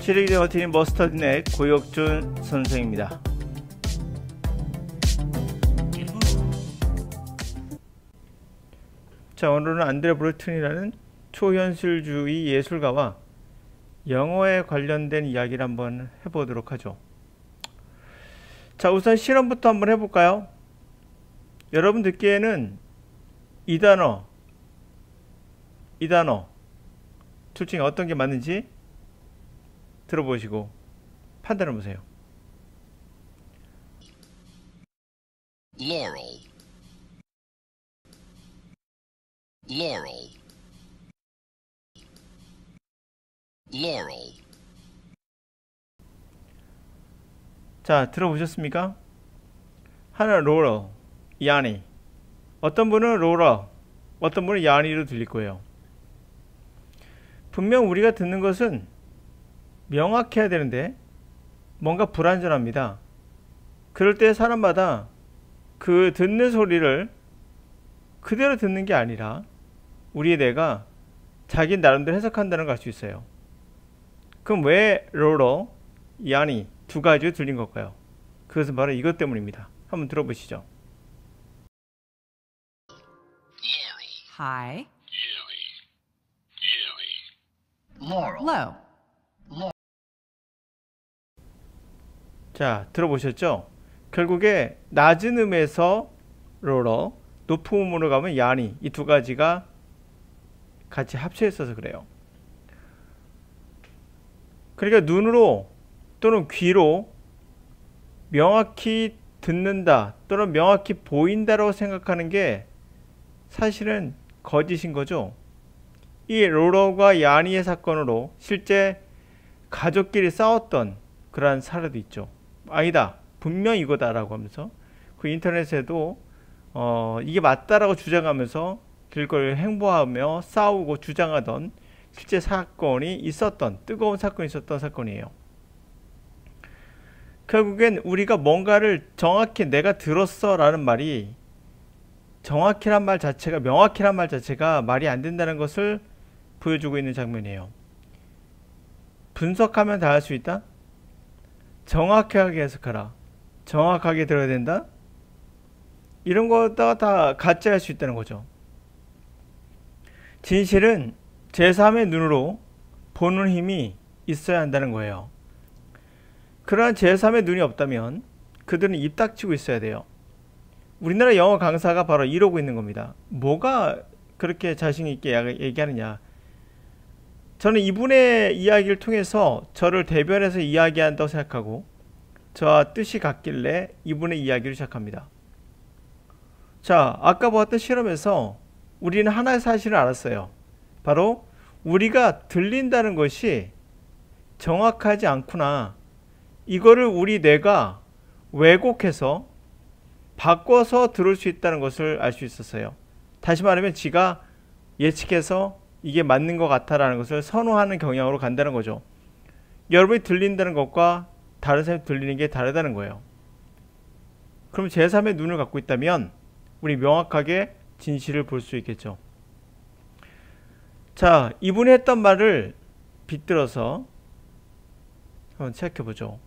취직에 버티는 머스터딘의 고혁준 선생입니다. 자, 오늘은 안드레 브로튼이라는 초현실주의 예술가와 영어에 관련된 이야기를 한번 해보도록 하죠. 자, 우선 실험부터 한번 해볼까요? 여러분 듣기에는 이 단어 둘 중에 어떤 게 맞는지 들어보시고 판단해 보세요. Laurel, laurel, laurel. 자, 들어보셨습니까? 하나 로럴, 야니. 어떤 분은 로럴, 어떤 분은 야니로 들릴 거예요. 분명 우리가 듣는 것은 명확해야 되는데 뭔가 불완전합니다. 그럴 때 사람마다 그 듣는 소리를 그대로 듣는 게 아니라 우리의 뇌가 자기 나름대로 해석한다는 걸 알 수 있어요. 그럼 왜 로럴, 야니 두 가지로 들린 걸까요? 그것은 바로 이것 때문입니다. 한번 들어보시죠. High, Laurel, low, 자, 들어보셨죠? 결국에 낮은 음에서 로러, 높은 음으로 가면 야니, 이 두 가지가 같이 합쳐 있어서 그래요. 그러니까 눈으로 또는 귀로 명확히 듣는다 또는 명확히 보인다라고 생각하는 게 사실은 거짓인 거죠. 이 로러가 야니의 사건으로 실제 가족끼리 싸웠던 그러한 사례도 있죠. 아니다, 분명 이거다라고 하면서 그 인터넷에도 이게 맞다라고 주장하면서 길거리를 행보하며 싸우고 주장하던 실제 사건이 있었던, 뜨거운 사건이 있었던 사건이에요. 결국엔 우리가 뭔가를 정확히 내가 들었어 라는 말이 정확히란 말 자체가, 명확히란 말 자체가 말이 안 된다는 것을 보여주고 있는 장면이에요. 분석하면 다 할 수 있다? 정확하게 해석하라. 정확하게 들어야 된다? 이런 거다가 다 가짜일 수 있다는 거죠. 진실은 제3의 눈으로 보는 힘이 있어야 한다는 거예요. 그러한 제3의 눈이 없다면 그들은 입 닥치고 있어야 돼요. 우리나라 영어 강사가 바로 이러고 있는 겁니다. 뭐가 그렇게 자신 있게 얘기하느냐. 저는 이분의 이야기를 통해서 저를 대변해서 이야기한다고 생각하고 저와 뜻이 같길래 이분의 이야기를 시작합니다. 자, 아까 보았던 실험에서 우리는 하나의 사실을 알았어요. 바로 우리가 들린다는 것이 정확하지 않구나. 이거를 우리 뇌가 왜곡해서 바꿔서 들을 수 있다는 것을 알 수 있었어요. 다시 말하면 지가 예측해서 이게 맞는 것 같다라는 것을 선호하는 경향으로 간다는 거죠. 여러분이 들린다는 것과 다른 사람이 들리는 게 다르다는 거예요. 그럼 제3의 눈을 갖고 있다면 우리 명확하게 진실을 볼 수 있겠죠. 자, 이분이 했던 말을 빗들어서 한번 생각해 보죠.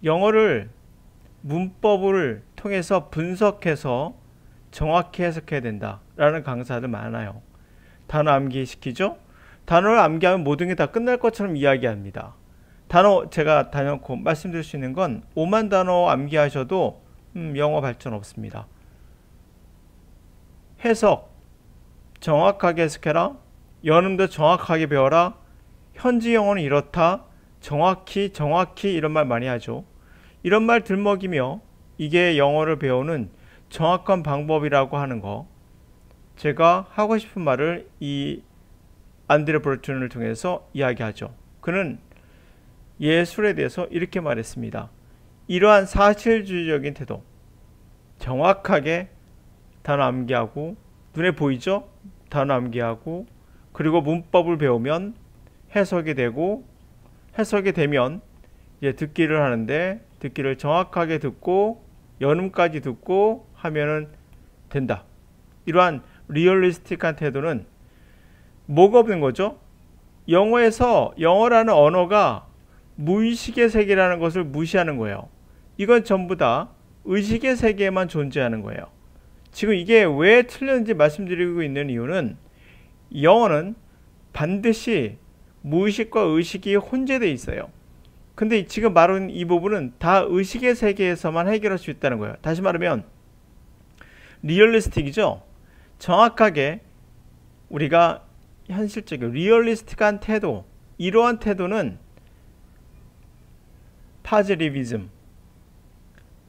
영어를 문법을 통해서 분석해서 정확히 해석해야 된다라는 강사들 많아요. 단어 암기시키죠? 단어를 암기하면 모든 게 다 끝날 것처럼 이야기합니다. 단어, 제가 단연코 말씀드릴 수 있는 건 5만 단어 암기하셔도 영어 발전 없습니다. 해석, 정확하게 해석해라. 연음도 정확하게 배워라. 현지 영어는 이렇다. 정확히 이런 말 많이 하죠. 이런 말 들먹이며 이게 영어를 배우는 정확한 방법이라고 하는 거, 제가 하고 싶은 말을 이 안드레 브로튼을 통해서 이야기하죠. 그는 예술에 대해서 이렇게 말했습니다. 이러한 사실주의적인 태도, 정확하게 단어 암기하고, 눈에 보이죠? 단어 암기하고, 그리고 문법을 배우면 해석이 되고, 해석이 되면 이제 듣기를 하는데 듣기를 정확하게 듣고 연음까지 듣고 하면은 된다. 이러한 리얼리스틱한 태도는 뭐가 없는 거죠? 영어에서 영어라는 언어가 무의식의 세계라는 것을 무시하는 거예요. 이건 전부 다 의식의 세계에만 존재하는 거예요. 지금 이게 왜 틀렸는지 말씀드리고 있는 이유는 영어는 반드시 무의식과 의식이 혼재되어 있어요. 근데 지금 말한 이 부분은 다 의식의 세계에서만 해결할 수 있다는 거예요. 다시 말하면 리얼리스틱이죠. 정확하게 우리가 현실적인 리얼리스틱한 태도, 이러한 태도는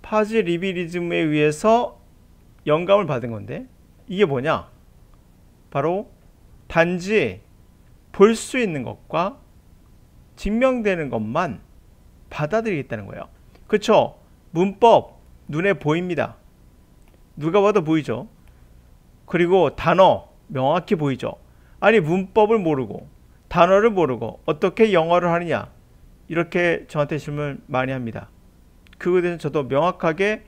파지리비리즘에 의해서 영감을 받은 건데, 이게 뭐냐? 바로 단지 볼 수 있는 것과 증명되는 것만 받아들이겠다는 거예요. 그쵸? 문법 눈에 보입니다. 누가 봐도 보이죠? 그리고 단어 명확히 보이죠? 아니 문법을 모르고 단어를 모르고 어떻게 영어를 하느냐, 이렇게 저한테 질문을 많이 합니다. 그거에 대해서 저도 명확하게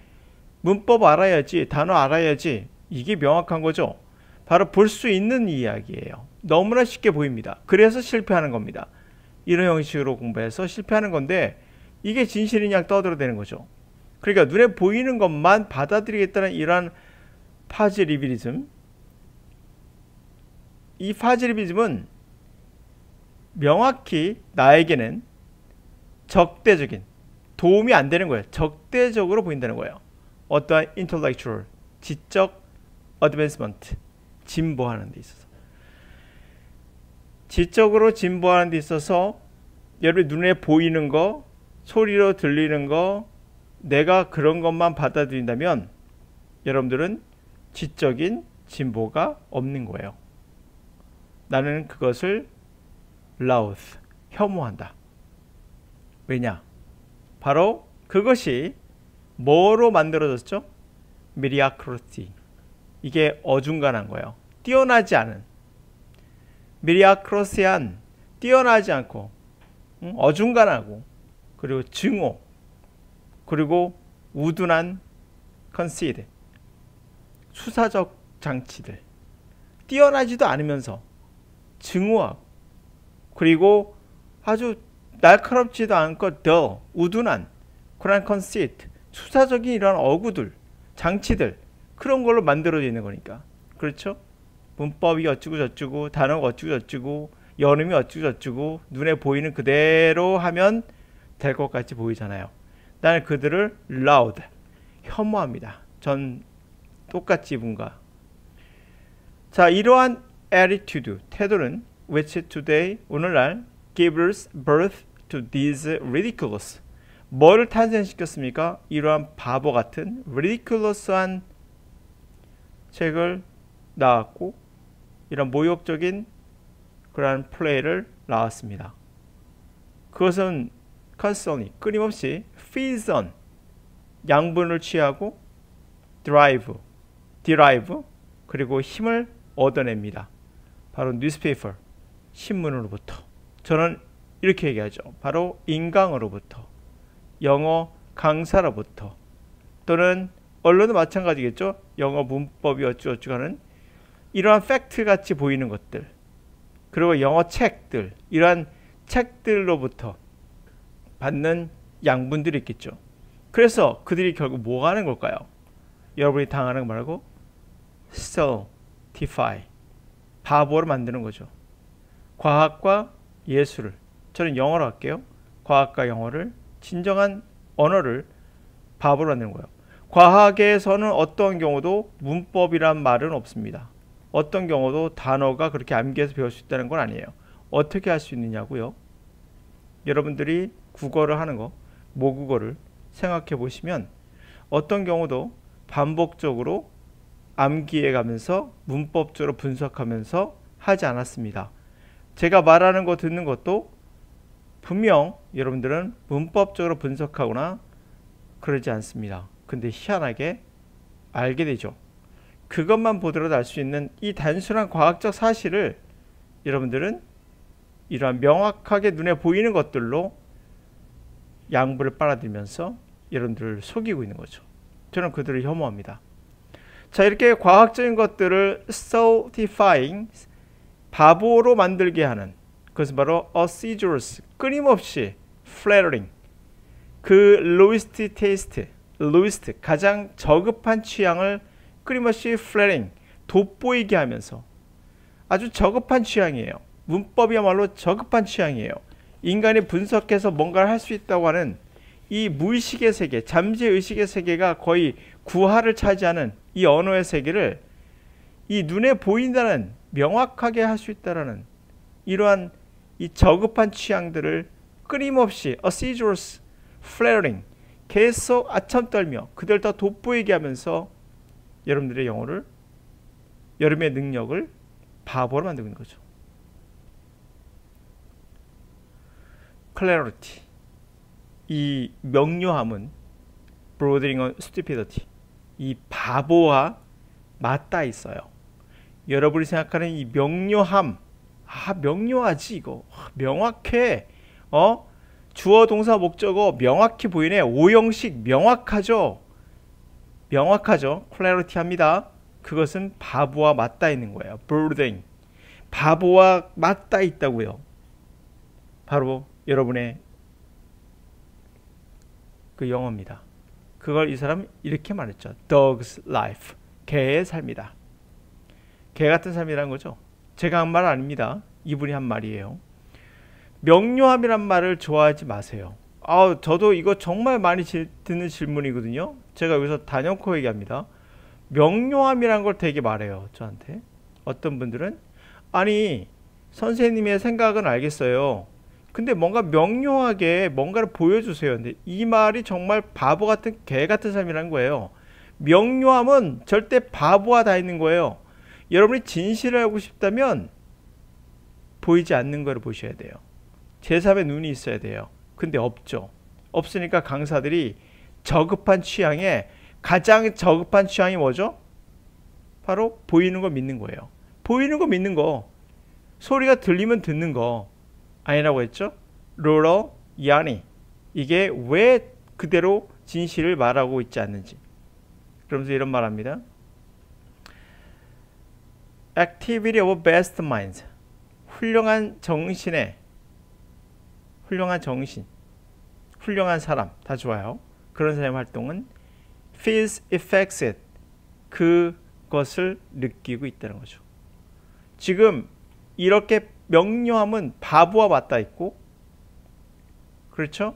문법 알아야지, 단어 알아야지, 이게 명확한 거죠. 바로 볼 수 있는 이야기예요. 너무나 쉽게 보입니다. 그래서 실패하는 겁니다. 이런 형식으로 공부해서 실패하는 건데, 이게 진실이냐 떠들어대는 거죠. 그러니까 눈에 보이는 것만 받아들이겠다는 이러한 파지리비리즘, 이 파지리비즘은 명확히 나에게는 적대적인, 도움이 안 되는 거예요. 적대적으로 보인다는 거예요. 어떠한 intellectual, 지적 advancement, 진보하는 데 있어서, 지적으로 진보하는 데 있어서 여러분 눈에 보이는 거, 소리로 들리는 거, 내가 그런 것만 받아들인다면 여러분들은 지적인 진보가 없는 거예요. 나는 그것을 loathe, 혐오한다. 왜냐? 바로 그것이 뭐로 만들어졌죠? mediocrity. 이게 어중간한 거예요. 뛰어나지 않은, mediocrity한 뛰어나지 않고 어중간하고, 그리고 증오, 그리고 우둔한 conceit, 수사적 장치들, 뛰어나지도 않으면서 증오하고, 그리고 아주 날카롭지도 않고 더 우둔한 그런 conceit, 수사적인 이런 어구들, 장치들, 그런 걸로 만들어져 있는 거니까. 그렇죠? 문법이 어쩌고 저쩌고, 단어가 어쩌고 저쩌고, 연음이 어쩌고 저쩌고, 눈에 보이는 그대로 하면 될 것 같이 보이잖아요. 나는 그들을 loud, 혐오합니다. 전 똑같이 분가. 자, 이러한 attitude, 태도는 which today, 오늘날 gives birth to these ridiculous, 뭐를 탄생시켰습니까? 이러한 바보 같은 ridiculous한 책을 나왔고, 이런 모욕적인 그러한 플레이를 나왔습니다. 그것은 constantly, 끊임없이 feeds on, 양분을 취하고 derive, 그리고 힘을 얻어냅니다. 바로 newspaper, 신문으로부터. 저는 이렇게 얘기하죠. 바로 인강으로부터, 영어 강사로부터, 또는 언론도 마찬가지겠죠. 영어 문법이 어쩌고저쩌고 하는 이러한 팩트 같이 보이는 것들, 그리고 영어 책들, 이러한 책들로부터 받는 양분들이 있겠죠. 그래서 그들이 결국 뭐 하는 걸까요? 여러분이 당하는 거 말고 stultify, 바보로 만드는 거죠. 과학과 예술을, 저는 영어로 할게요. 과학과 영어를, 진정한 언어를 바보로 만드는 거예요. 과학에서는 어떤 경우도 문법이란 말은 없습니다. 어떤 경우도 단어가 그렇게 암기해서 배울 수 있다는 건 아니에요. 어떻게 할 수 있느냐고요? 여러분들이 국어를 하는 거, 모국어를 생각해 보시면 어떤 경우도 반복적으로 암기해 가면서 문법적으로 분석하면서 하지 않았습니다. 제가 말하는 거 듣는 것도 분명 여러분들은 문법적으로 분석하거나 그러지 않습니다. 근데 희한하게 알게 되죠. 그것만 보더라도 알 수 있는 이 단순한 과학적 사실을 여러분들은 이러한 명확하게 눈에 보이는 것들로 양분을 빨아들면서 여러분들을 속이고 있는 거죠. 저는 그들을 혐오합니다. 자, 이렇게 과학적인 것들을 stultifying, 바보로 만들게 하는, 그것은 바로 assiduous, 끊임없이 flattering. 그 lowest taste, lowest 가장 저급한 취향을 끊임없이 flattering 돋보이게 하면서 아주 저급한 취향이에요. 문법이야말로 저급한 취향이에요. 인간이 분석해서 뭔가를 할 수 있다고 하는 이 무의식의 세계, 잠재의식의 세계가 거의 구하를 차지하는 이 언어의 세계를 이 눈에 보인다는 명확하게 할 수 있다라는 이러한 이 저급한 취향들을 끊임없이 assiduous flattering 계속 아첨 떨며 그들 다 돋보이게 하면서 여러분들의 영어를 여러분의 능력을 바보로 만들고 있는 거죠. clarity 이 명료함은 bordering on stupidity 이 바보와 맞닿아 있어요. 여러분이 생각하는 이 명료함 명료하지 이거 명확해 주어 동사 목적어 명확히 보이네. 오형식 명확하죠. clarity 합니다. 그것은 바보와 맞닿아 있는 거예요. bordering 바보와 맞닿아 있다고요. 바로 여러분의 그 영어입니다. 그걸 이 사람은 이렇게 말했죠. Dog's life. 개의 삶이다. 개 같은 삶이라는 거죠. 제가 한 말 아닙니다. 이분이 한 말이에요. 명료함이란 말을 좋아하지 마세요. 저도 이거 정말 많이 듣는 질문이거든요. 제가 여기서 단연코 얘기합니다. 명료함이란 걸 되게 말해요. 저한테. 어떤 분들은 아니 선생님의 생각은 알겠어요. 근데 뭔가 명료하게 뭔가를 보여주세요. 근데 이 말이 정말 바보 같은 개 같은 삶이라는 거예요. 명료함은 절대 바보와 다 있는 거예요. 여러분이 진실을 알고 싶다면 보이지 않는 걸 보셔야 돼요. 제3의 눈이 있어야 돼요. 근데 없죠. 없으니까 강사들이 저급한 취향에 가장 저급한 취향이 뭐죠? 바로 보이는 거 믿는 거예요. 보이는 거 믿는 거. 소리가 들리면 듣는 거. 아니라고 했죠? 로러 야니 이게 왜 그대로 진실을 말하고 있지 않는지. 그러면서 이런 말합니다. Activity of best minds 훌륭한 정신 훌륭한 사람 다 좋아요. 그런 사람의 활동은 feels effects it 그것을 느끼고 있다는 거죠. 지금 이렇게 명료함은 바보와 맞닿아 있고 그렇죠?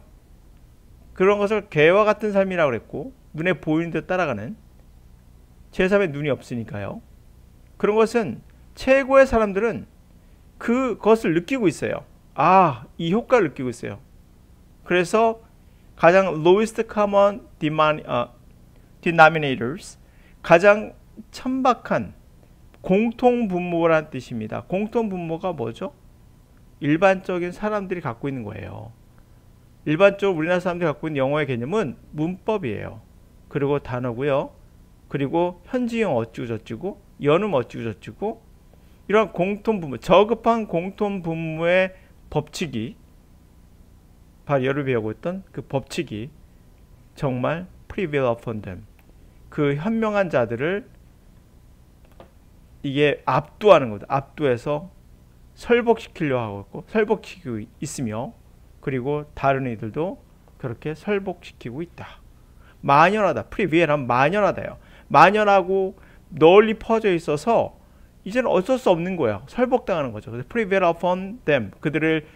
그런 것을 개와 같은 삶이라고 그랬고 눈에 보이는 듯 따라가는 제3의 눈이 없으니까요. 그런 것은 최고의 사람들은 그것을 느끼고 있어요. 이 효과를 느끼고 있어요. 그래서 가장 lowest common denominators 가장 천박한 공통분모라는 뜻입니다. 공통분모가 뭐죠? 일반적인 사람들이 갖고 있는 거예요. 일반적으로 우리나라 사람들이 갖고 있는 영어의 개념은 문법이에요. 그리고 단어고요. 그리고 현지형 어찌고저찌고 연음 어찌고저찌고 이런 공통분모, 저급한 공통분모의 법칙이 바로 여러분이 배우고 있던 그 법칙이 정말 prevail upon them 그 현명한 자들을 이게 압도하는 거죠. 압도해서 설복시키려 하고 있고 설복시키고 있으며 그리고 다른 이들도 그렇게 설복시키고 있다. 만연하다. prevail하면 만연하다요. 만연하고 널리 퍼져 있어서 이제는 어쩔 수 없는 거예요. 설복당하는 거죠. 그래서 prevail upon them 그들을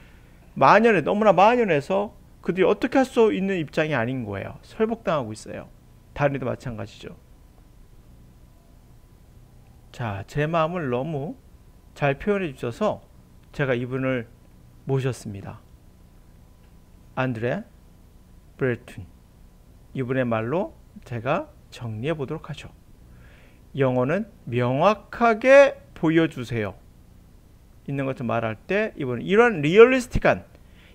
너무나 만연해서 그들이 어떻게 할 수 있는 입장이 아닌 거예요. 설복당하고 있어요. 다른 이도 마찬가지죠. 자, 제 마음을 너무 잘 표현해 주셔서 제가 이분을 모셨습니다. 안드레 브레툰 이분의 말로 제가 정리해 보도록 하죠. 영어는 명확하게 보여주세요. 있는 것을 말할 때 이분은 이러한 리얼리스틱한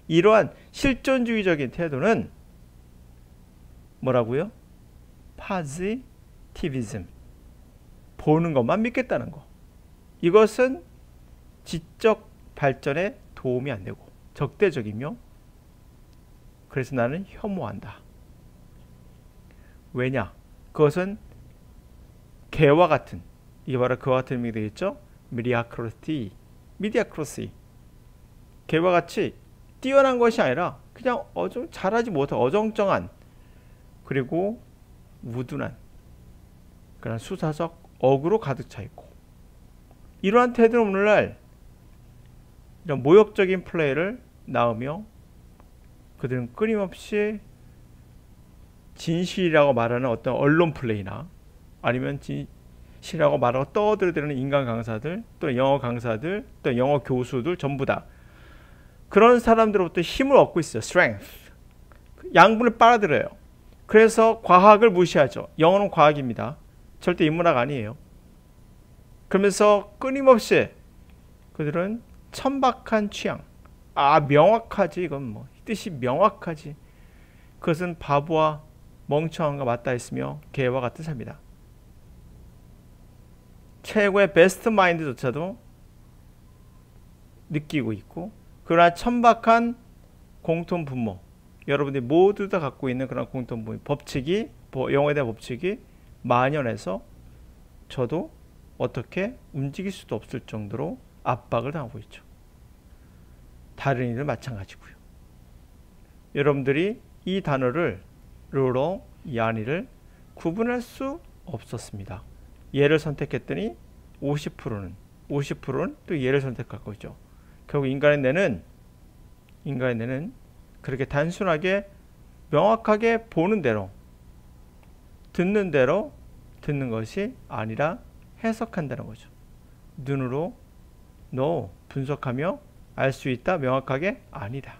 이러한 실존주의적인 태도는 뭐라고요? 파지티비즘 보는 것만 믿겠다는 거. 이것은 지적 발전에 도움이 안 되고 적대적이며 그래서 나는 혐오한다. 왜냐? 그것은 개와 같은 이게 바로 그와 같은 의미가 되겠죠? 미디아크로시 개와 같이 뛰어난 것이 아니라 그냥 잘하지 못한 어정쩡한 그리고 우둔한 그런 수사적 억으로 가득 차 있고, 이러한 태도는 오늘날 이런 모욕적인 플레이를 낳으며 그들은 끊임없이 진실이라고 말하는 어떤 언론 플레이나 아니면 진실이라고 말하고 떠들어대는 인간 강사들, 또 영어 강사들, 또 영어 교수들 전부 다 그런 사람들로부터 힘을 얻고 있어요. strength. 양분을 빨아들여요. 그래서 과학을 무시하죠. 영어는 과학입니다. 절대 인문학 아니에요. 그러면서 끊임없이 그들은 천박한 취향, 명확하지, 이건 뭐 뜻이 명확하지, 그것은 바보와 멍청한가 맞닿아 있으며 개와 같은 삶이다. 최고의 베스트 마인드조차도 느끼고 있고, 그러나 천박한 공통 분모, 여러분들이 모두 다 갖고 있는 그런 공통 분모, 법칙이, 영어에 대한 법칙이 만연해서 저도 어떻게 움직일 수도 없을 정도로 압박을 당하고 있죠. 다른 이들 마찬가지고요. 여러분들이 이 단어를 르로, 야니를 구분할 수 없었습니다. 얘를 선택했더니 50%는 또 얘를 선택할 거죠. 결국 인간의 뇌는 그렇게 단순하게 명확하게 보는 대로 듣는 대로 듣는 것이 아니라 해석한다는 거죠. 눈으로 no 분석하며 알 수 있다, 명확하게 아니다.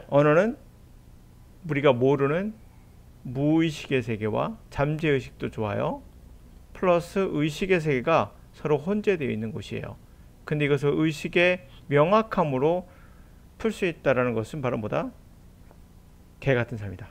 언어는 우리가 모르는 무의식의 세계와 잠재의식도 좋아요. 플러스 의식의 세계가 서로 혼재되어 있는 곳이에요. 근데 이것을 의식의 명확함으로 풀 수 있다는 것은 바로 뭐다? 개 같은 삶이다.